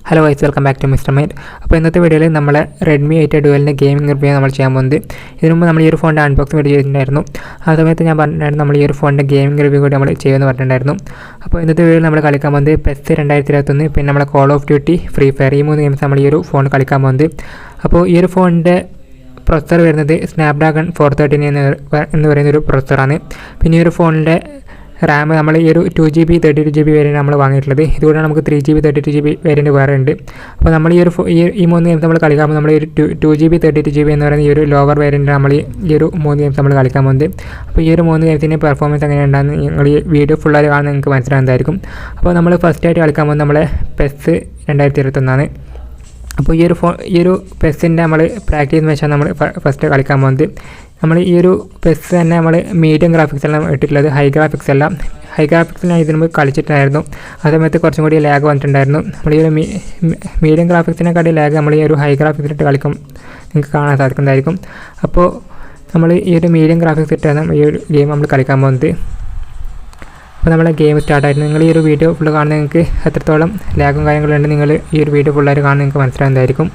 Hello guys, welcome back to Mister Mind. അപ്പോൾ ഇന്നത്തെ വീഡിയോയിൽ നമ്മൾ Redmi 8 ഡുവലിൻ്റെ ഗെയിമിംഗ് റിവ്യൂ നമ്മൾ ചെയ്യാൻ പോകുന്നത്. ഇതിനു മുമ്പ് നമ്മൾ ഈ ഒരു ഫോണിൻ്റെ അൺബോക്സിംഗ് വീഡിയോ ചെയ്തിട്ടുണ്ടായിരുന്നു. ആ സമയത്ത് ഞാൻ പറഞ്ഞിട്ടുണ്ടായിരുന്നു നമ്മൾ ഈ ഒരു ഫോണിൻ്റെ ഗെയിമിംഗ് റിവ്യൂ കൂടി നമ്മൾ ചെയ്യുമെന്ന് പറഞ്ഞിട്ടുണ്ടായിരുന്നു. അപ്പോൾ ഇന്നത്തെ വീഡിയോയിൽ നമ്മൾ കളിക്കാൻ പോകുന്നത് PES 2021, പിന്നെ നമ്മളെ call of duty, free fire, ഈ 3 ഗെയിംസ് നമ്മൾ ഈ ഒരു ഫോണിൽ കളിക്കാൻ പോകുന്നത്. അപ്പോൾ ഈ ഒരു ഫോണിൻ്റെ പ്രൊസസ്സർ വരുന്നത് സ്നാപ്ഡ്രാഗൺ 413 എന്ന് പറയുന്നൊരു പ്രൊസസ്സറാണ്. പിന്നെ ഈ ഒരു ഫോണിൻ്റെ റാം നമ്മൾ ഈ ഒരു 2GB 32GB വേരിയൻ്റ് നമ്മൾ വാങ്ങിയിട്ടുള്ളത്. ഇതുകൂടെ നമുക്ക് 3GB 32GB വേരിയൻ്റ് വേറെ ഉണ്ട്. അപ്പോൾ നമ്മൾ ഈ 3 ഗെയിംസ് നമ്മൾ കളിക്കാൻ നമ്മൾ ഈ ഒരു 2GB 32GB എന്ന് പറയുന്ന ഈ ഒരു ലോവർ വേരിയൻ്റ് നമ്മൾ ഈ ഒരു 3 ഗെയിംസ് നമ്മൾ കളിക്കാൻ പോകുന്നത്. അപ്പോൾ ഈ ഒരു 3 ഗെയിംസിൻ്റെ പെർഫോമൻസ് എങ്ങനെയുണ്ടാകുന്ന നിങ്ങൾ ഈ വീഡിയോ ഫുള്ളായി കാണുന്നത് നിങ്ങൾക്ക് മനസ്സിലാകുന്നതായിരിക്കും. അപ്പോൾ നമ്മൾ ഫസ്റ്റായിട്ട് കളിക്കാൻ പോകുന്നത് നമ്മളെ PES 2021. അപ്പോൾ ഈ ഒരു PESൻ്റെ നമ്മൾ പ്രാക്ടീസ് വെച്ചാൽ നമ്മൾ ഫസ്റ്റ് കളിക്കാൻ പോകുന്നത്. നമ്മൾ ഈ ഒരു PES തന്നെ നമ്മൾ മീഡിയം ഗ്രാഫിക്സ് എല്ലാം ഇട്ടിട്ടുള്ളത്, ഹൈ ഗ്രാഫിക്സ് അല്ല. ഹൈ ഗ്രാഫിക്സിൽ ഞാൻ ഇതിന് മുമ്പ് കളിച്ചിട്ടുണ്ടായിരുന്നു. ആ സമയത്ത് കുറച്ചും കൂടി ലാഗ് വന്നിട്ടുണ്ടായിരുന്നു. നമ്മൾ ഈ ഒരു മീഡിയം ഗ്രാഫിക്സിനെക്കാട്ടി ലാഗ് നമ്മൾ ഈ ഒരു ഹൈ ഗ്രാഫിക്സിലിട്ട് കളിക്കും നിങ്ങൾക്ക് കാണാൻ സാധിക്കുന്നതായിരിക്കും. അപ്പോൾ നമ്മൾ ഈ ഒരു മീഡിയം ഗ്രാഫിക്സ് ഇട്ടാണ് ഈ ഒരു ഗെയിം നമ്മൾ കളിക്കാൻ പോകുന്നത്. അപ്പോൾ നമ്മളെ ഗെയിം സ്റ്റാർട്ടായിരുന്നു. നിങ്ങൾ ഈ ഒരു വീഡിയോ ഫുള്ള് കാണുന്നത് നിങ്ങൾക്ക് എത്രത്തോളം ലാഗും കാര്യങ്ങളുണ്ട് നിങ്ങൾ ഈ ഒരു വീഡിയോ ഫുള്ളായിട്ട് കാണുന്നത് നിങ്ങൾക്ക് മനസ്സിലാകുന്നതായിരിക്കും.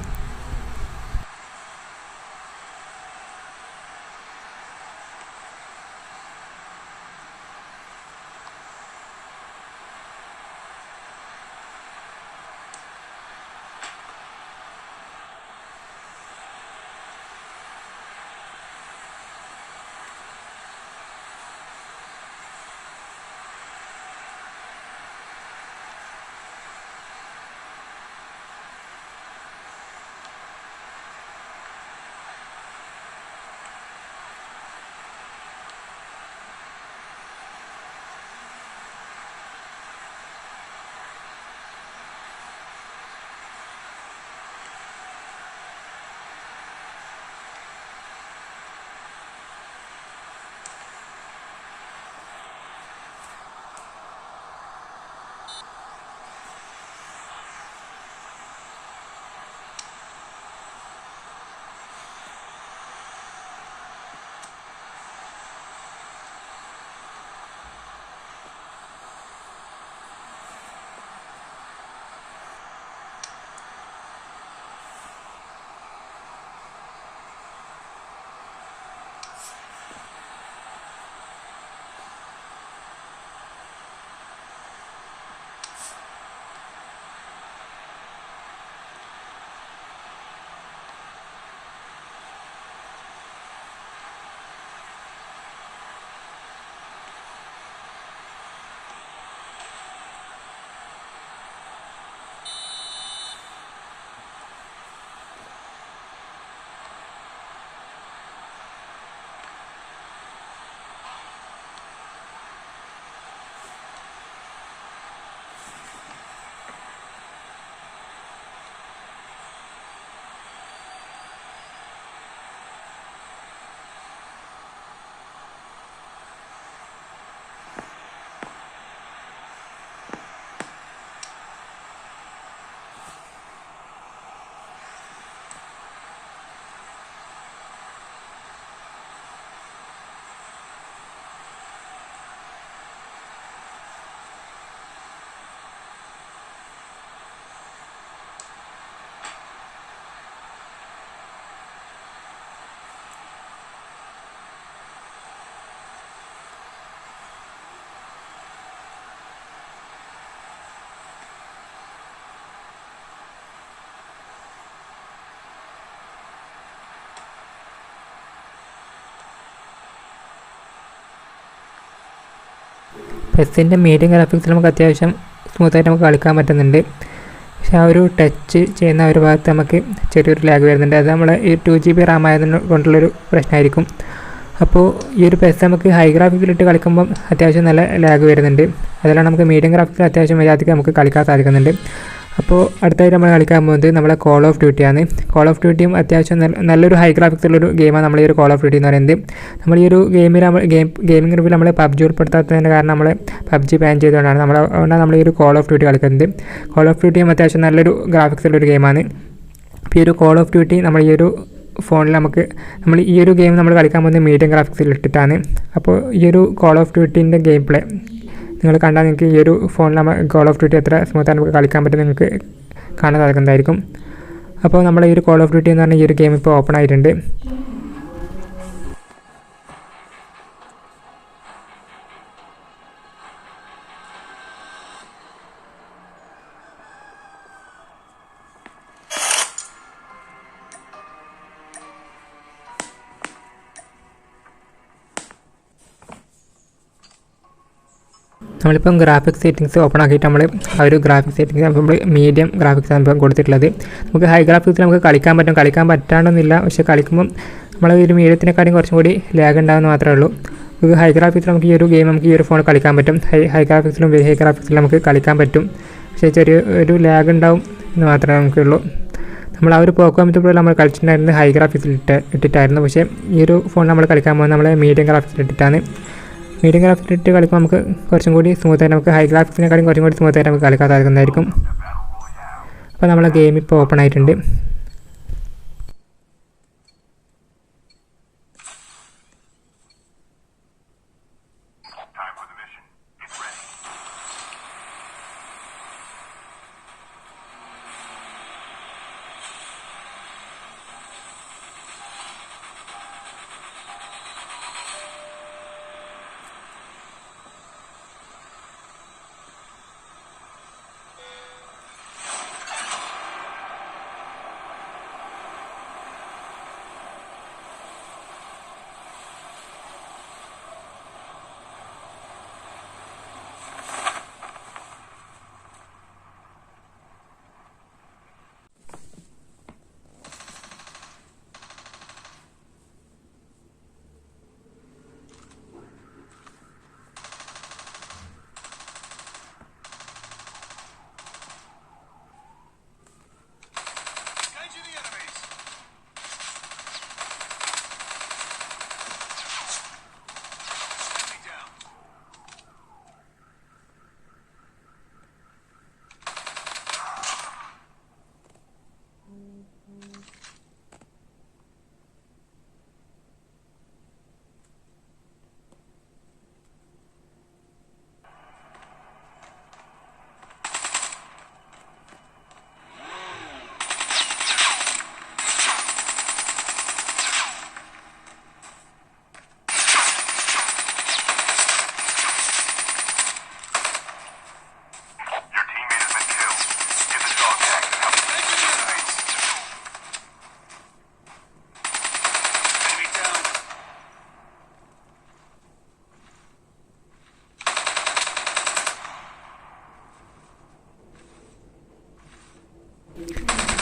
PESൻ്റെ മീഡിയം ഗ്രാഫിക്സിൽ നമുക്ക് അത്യാവശ്യം സ്മൂത്തായിട്ട് നമുക്ക് കളിക്കാൻ പറ്റുന്നുണ്ട്. പക്ഷേ ആ ഒരു ടച്ച് ചെയ്യുന്ന ഒരു ഭാഗത്ത് നമുക്ക് ചെറിയൊരു ലാഗ് വരുന്നുണ്ട്. അത് നമ്മൾ ഈ 2GB റാം ആയതിനെ കൊണ്ടുള്ളൊരു പ്രശ്നമായിരിക്കും. അപ്പോൾ ഈ ഒരു PES നമുക്ക് ഹൈ ഗ്രാഫിക്സിലിട്ട് കളിക്കുമ്പം അത്യാവശ്യം നല്ല ലാഗ് വരുന്നുണ്ട്. അതെല്ലാം നമുക്ക് മീഡിയം ഗ്രാഫിക്സിൽ അത്യാവശ്യം മര്യാദയ്ക്ക് നമുക്ക് കളിക്കാൻ സാധിക്കുന്നുണ്ട്. അപ്പോൾ അടുത്തായിട്ട് നമ്മൾ കളിക്കാൻ പോകുന്നത് നമ്മളെ കോൾ ഓഫ് ഡ്യൂട്ടിയാണ്. കോൾ ഓഫ് ഡ്യൂട്ടിയും അത്യാവശ്യം നല്ലൊരു ഹൈ ഗ്രാഫിക്സുള്ളൊരു ഗെയിമാണ് നമ്മൾ ഈ ഒരു കോൾ ഓഫ് ഡ്യൂട്ടി എന്ന് പറയുന്നത്. നമ്മൾ ഈ ഒരു ഗെയിമിംഗ് റിവ്യൂ നമ്മൾ PUBG ഉൾപ്പെടുത്താത്തതിൻ്റെ കാരണം നമ്മൾ PUBG ബാൻ ചെയ്തുകൊണ്ടാണ് അതുകൊണ്ടാണ് നമ്മൾ ഈ ഒരു കോൾ ഓഫ് ഡ്യൂട്ടി കളിക്കുന്നത്. കോൾ ഓഫ് ഡ്യൂട്ടിയും അത്യാവശ്യം നല്ലൊരു ഗ്രാഫിക്സുള്ളൊരു ഗെയിമാണ്. അപ്പോൾ ഈ ഒരു കോൾ ഓഫ് ഡ്യൂട്ടി നമ്മൾ ഈ ഒരു ഫോണിൽ നമ്മൾ ഈ ഒരു ഗെയിം നമ്മൾ കളിക്കാൻ പോകുന്നത് മീഡിയം ഗ്രാഫിക്സിൽ ഇട്ടിട്ടാണ്. അപ്പോൾ ഈ ഒരു കോൾ ഓഫ് ഡ്യൂട്ടീൻ്റെ ഗെയിം പ്ലേ നിങ്ങൾ കണ്ടാൽ നിങ്ങൾക്ക് ഈ ഒരു ഫോണിൽ കോൾ ഓഫ് ഡ്യൂട്ടി എത്ര സ്മൂത്താണ് നമുക്ക് കളിക്കാൻ പറ്റും നിങ്ങൾക്ക് കാണാൻ സാധിക്കുന്നതായിരിക്കും. അപ്പോൾ നമ്മൾ ഈ ഒരു കോൾ ഓഫ് ഡ്യൂട്ടി എന്ന് പറഞ്ഞ ഈ ഒരു ഗെയിം ഇപ്പോൾ ഓപ്പൺ ആയിട്ടുണ്ട്. നമ്മളിപ്പം ഗ്രാഫിക്സ് സെറ്റിങ്സ് ഓപ്പൺ ആക്കിയിട്ട് നമ്മൾ ആ ഒരു ഗ്രാഫിക്സ് സെറ്റിങ്സ് നമ്മൾ മീഡിയം ഗ്രാഫിക്സ് ആണ് ഇപ്പം കൊടുത്തിട്ടുള്ളത്. നമുക്ക് ഹൈ ഗ്രാഫിക്സിൽ നമുക്ക് കളിക്കാൻ പറ്റാണ്ടൊന്നുമില്ല. പക്ഷേ കളിക്കുമ്പം നമ്മൾ ഒരു മീഡിയത്തിനെക്കാളും കുറച്ചും കൂടി ലാഗ് ഉണ്ടാകുന്ന മാത്രമേ ഉള്ളൂ. നമുക്ക് ഹൈ ഗ്രാഫിക്സിൽ നമുക്ക് ഈ ഒരു ഗെയിം നമുക്ക് ഈ ഒരു ഫോൺ കളിക്കാൻ പറ്റും. ഹൈ ഗ്രാഫിക്സിലും വെരി ഹൈ ഗ്രാഫിക്സിലും നമുക്ക് കളിക്കാൻ പറ്റും. പക്ഷേ ഒരു ലാഗ് ഉണ്ടാവും എന്ന് മാത്രമേ നമുക്കുള്ളൂ. നമ്മൾ ആ ഒരു പോക്കോമറ്റുമ്പോൾ നമ്മൾ കളിച്ചിട്ടുണ്ടായിരുന്നത് ഹൈ ഗ്രാഫിക്സിൽ ഇട്ടിട്ടായിരുന്നു. പക്ഷേ ഈ ഒരു ഫോൺ നമ്മൾ കളിക്കാൻ പോകുന്നത് നമ്മൾ മീഡിയം ഗ്രാഫിക്സിൽ ഇട്ടിട്ടാണ്. മീഡിയം ഗ്രാഫിക്സിൽ ഇട്ട് കളിക്കുമ്പോൾ നമുക്ക് കുറച്ചും കൂടി സ്മൂത്തായിട്ട് നമുക്ക് ഹൈ ഗ്രാഫിക്സിനെക്കാളും കുറച്ചും കൂടി സ്മൂത്തായിട്ട് നമുക്ക് കളിക്കാൻ സാധിക്കുന്നതായിരിക്കും. അപ്പോൾ നമ്മളെ ഗെയിം ഇപ്പോൾ ഓപ്പൺ ആയിട്ടുണ്ട്.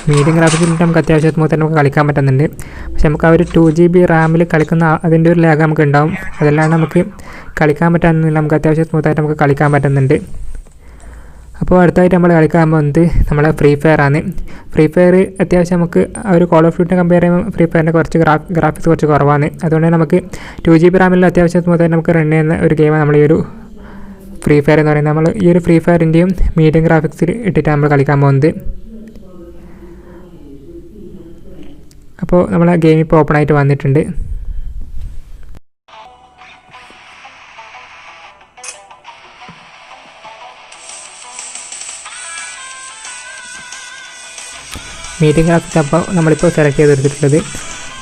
മീഡിയം ഗ്രാഫിക്സിൽ നമുക്ക് അത്യാവശ്യം സ്മൂത്ത് നമുക്ക് കളിക്കാൻ പറ്റുന്നുണ്ട്. പക്ഷേ നമുക്ക് ആ ഒരു 2GB റാമിൽ കളിക്കുന്ന അതിൻ്റെ ഒരു ലാഗ് നമുക്ക് ഉണ്ടാവും. അതല്ലാണ്ട് നമുക്ക് കളിക്കാൻ പറ്റാമെന്നില്ല. നമുക്ക് അത്യാവശ്യം സ്മൂത്തായിട്ട് നമുക്ക് കളിക്കാൻ പറ്റുന്നുണ്ട്. അപ്പോൾ അടുത്തായിട്ട് നമ്മൾ കളിക്കാൻ പോകുന്നത് നമ്മളെ ഫ്രീ ഫയർ ആണ്. ഫ്രീ ഫയർ അത്യാവശ്യം നമുക്ക് ആ ഒരു കോൾ ഓഫ് ഡ്യൂട്ടിനെ കമ്പയർ ചെയ്യുമ്പോൾ ഫ്രീ ഫയറിൻ്റെ കുറച്ച് ഗ്രാഫിക്സ് കുറച്ച് കുറവാണ്. അതുകൊണ്ട് തന്നെ നമുക്ക് 2GB റാമിൽ അത്യാവശ്യം സ്മൂത്തായിട്ട് നമുക്ക് റൺ ചെയ്യുന്ന ഒരു ഗെയിമാണ് നമ്മൾ ഈ ഒരു ഫ്രീ ഫയർ എന്ന് പറയുന്നത്. നമ്മൾ ഈ ഒരു ഫ്രീ ഫയറിൻ്റെയും മീഡിയം ഗ്രാഫിക്സിൽ ഇട്ടിട്ടാണ് നമ്മൾ കളിക്കാൻ പോകുന്നത്. അപ്പോൾ നമ്മളെ ഗെയിം ഇപ്പോൾ ഓപ്പൺ ആയിട്ട് വന്നിട്ടുണ്ട്. മീഡിയം ഗ്രാഫിക്സ് അപ്പോൾ നമ്മളിപ്പോൾ സെലക്ട് ചെയ്തെടുത്തിട്ടുള്ളത്.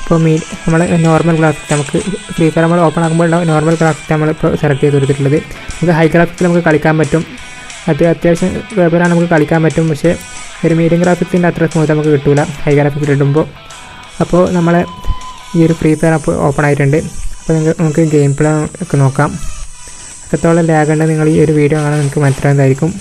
അപ്പോൾ നമ്മൾ നോർമൽ ഗ്രാഫിക്സ് നമുക്ക് ഫ്രീ ഫയർ നമ്മൾ ഓപ്പൺ ആക്കുമ്പോൾ നോർമൽ ഗ്രാഫിക്സ് നമ്മളിപ്പോൾ സെലക്ട് ചെയ്തെടുത്തിട്ടുള്ളത്. നമുക്ക് ഹൈ ഗ്രാഫിക്സിൽ നമുക്ക് കളിക്കാൻ പറ്റും. അത് അത്യാവശ്യം കുഴപ്പമില്ല, നമുക്ക് കളിക്കാൻ പറ്റും. പക്ഷേ ഒരു മീഡിയം ഗ്രാഫിക്സിൻ്റെ അത്ര സ്മൂത്ത് നമുക്ക് കിട്ടില്ല ഹൈ ഗ്രാഫിക്സിൽ ഇടുമ്പോൾ. അപ്പോൾ നമ്മളെ ഈ ഒരു ഫ്രീ ഫയർ അപ്പോൾ ഓപ്പൺ ആയിട്ടുണ്ട്. അപ്പോൾ നമുക്ക് ഗെയിം പ്ലേ ഒക്കെ നോക്കാം. എത്രത്തോളം ലാഗ് ഉണ്ട് നിങ്ങൾ ഈ ഒരു വീഡിയോ കാണാൻ നിങ്ങൾക്ക് മനസ്സിലാകുന്നതായിരിക്കും.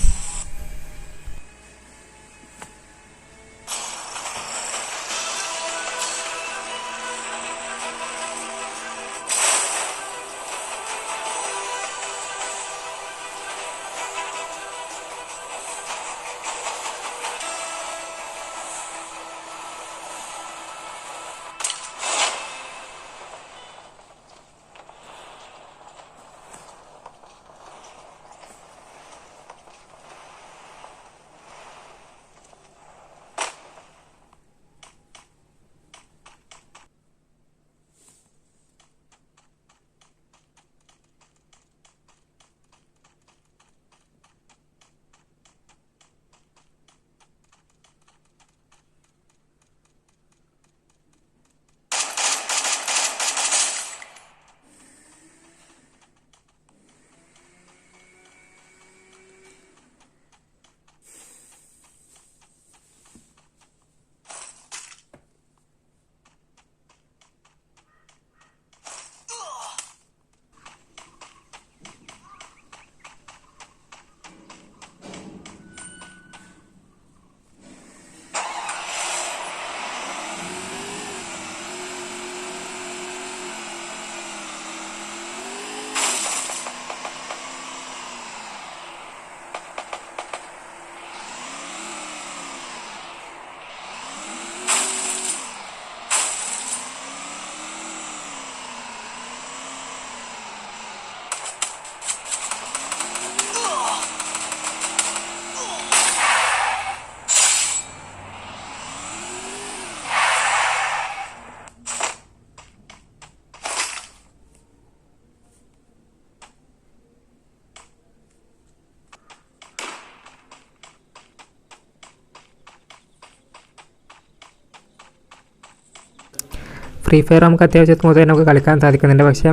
ഫ്രീ ഫയർ നമുക്ക് അത്യാവശ്യം സ്മൂത്തായിട്ട് നമുക്ക് കളിക്കാൻ സാധിക്കുന്നുണ്ട്. പക്ഷേ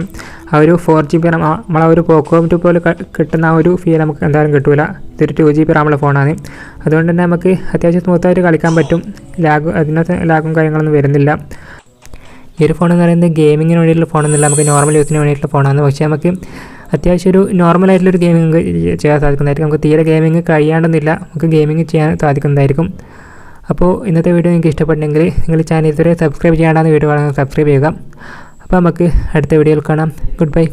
ആ ഒരു 4GB റാം നമ്മളെ ഒരു പോക്കോ M2 പോലെ കിട്ടുന്ന ആ ഒരു ഫീൽ നമുക്ക് എന്തായാലും കിട്ടില്ല. ഇതൊരു 2GB റാമുള്ള ഫോണാണ്. അതുകൊണ്ട് തന്നെ നമുക്ക് അത്യാവശ്യം സ്മൂത്തായിട്ട് കളിക്കാൻ പറ്റും. അതിനകത്ത് ലാഗും കാര്യങ്ങളൊന്നും വരുന്നില്ല. ഈ ഒരു ഫോൺ എന്ന് പറയുന്നത് ഗെയിമിങ്ങിന് വേണ്ടിയിട്ടുള്ള ഫോണൊന്നുമില്ല, നമുക്ക് നോർമൽ യൂസിന് വേണ്ടിയിട്ടുള്ള ഫോണാണ്. പക്ഷേ നമുക്ക് അത്യാവശ്യം ഒരു നോർമലായിട്ടുള്ളൊരു ഗെയിമിങ് ചെയ്യാൻ സാധിക്കുന്നതായിരിക്കും. നമുക്ക് തീരെ ഗെയിമിങ് കഴിയാണ്ടെന്നില്ല, നമുക്ക് ഗെയിമിങ് ചെയ്യാൻ സാധിക്കുന്നതായിരിക്കും. അപ്പോൾ ഇന്നത്തെ വീഡിയോ നിങ്ങൾക്ക് ഇഷ്ടപ്പെട്ടെങ്കിൽ നിങ്ങൾ ചാനൽ ഇതുവരെ സബ്സ്ക്രൈബ് ചെയ്യാണ്ടാണ് വീഡിയോ കാണാൻ സബ്സ്ക്രൈബ് ചെയ്യുക. അപ്പോൾ നമുക്ക് അടുത്ത വീഡിയോയിൽ കാണാം. Good bye.